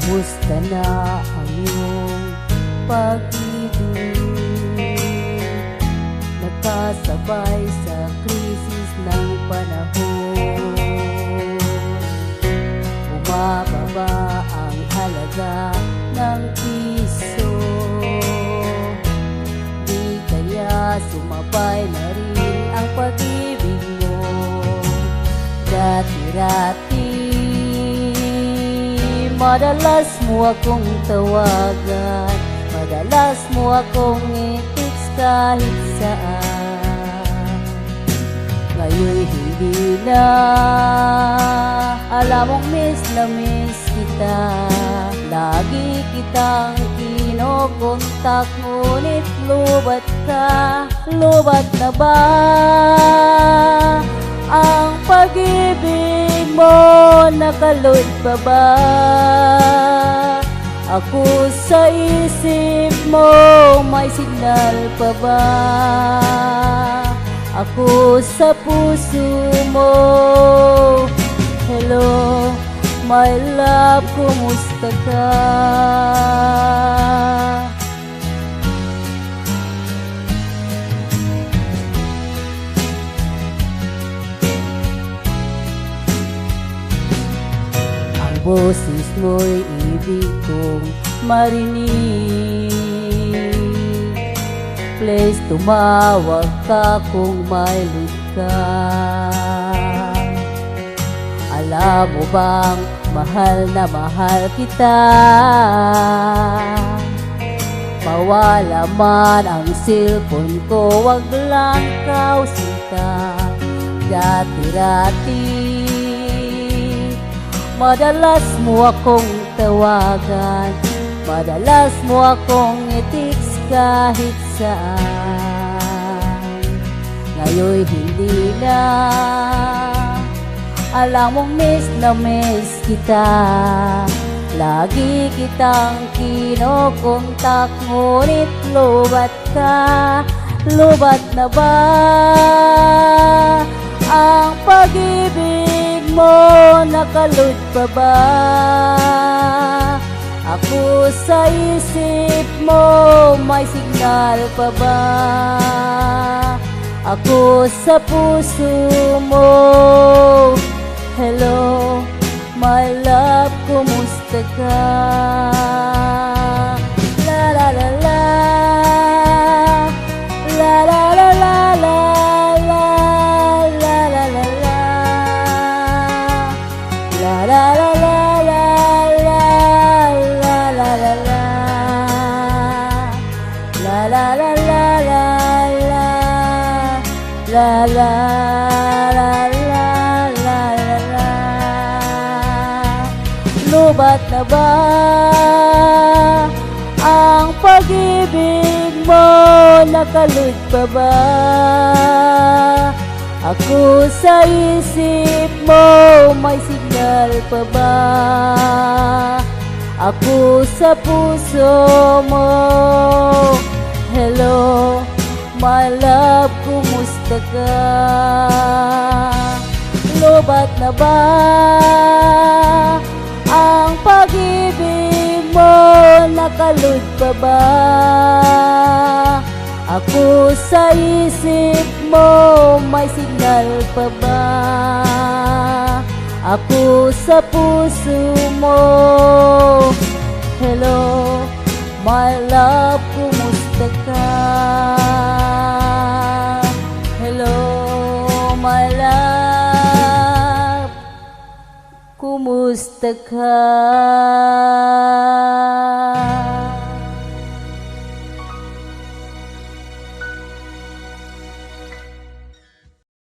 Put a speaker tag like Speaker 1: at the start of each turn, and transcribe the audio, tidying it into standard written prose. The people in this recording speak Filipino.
Speaker 1: Kumusta na ang iyong pag-ibig? Nakasabay sa krisis ng panahon. Bumababa ang halaga ng piso. Di kaya sumabay na rin ang pag-ibig mo. Dati-rati madalas mo akong tawagan, madalas mo akong i-text kahit saan. Ngayon'y hindi na, alam mong miss na miss kita. Lagi kitang kinokontak, ngunit lubat ka. Lubat na ba ang pag-ibig mo? Nakalod pa ba ako sa isip mo? May signal pa ba ako sa puso mo? Hello, my love, kumusta ka? Boses mo'y ibig kong marinig. Please tumawag ka kung may lead ka. Alam mo bang mahal na mahal kita? Mawala man ang cellphone ko, wag lang kausita. Dati-rati madalas mo akong tawagan, madalas mo akong i-text kahit saan. Ngayon'y hindi na, alam mong miss na miss kita. Lagi kitang kinokontak, ngunit lubat ka. Lubat na ba ang pag-ibig mo? Nakalod pa ba ako sa isip mo? May signal pa ba ako sa puso mo? Hello, my love, kumusta ka? La la la la, la la la la la. La la la la la la la. Lubat na ba ang pag-ibig mo? Nakalod pa ba ako sa isip mo? May signal pa ba ako sa puso mo? Hello, my love, kumusta ka? Lubat na ba ang pag-ibig mo? Nakalod pa ba ako sa isip mo? May signal pa ba ako sa puso mo? Hello, my love, kumusta ka? Hello, my love, kumusta ka?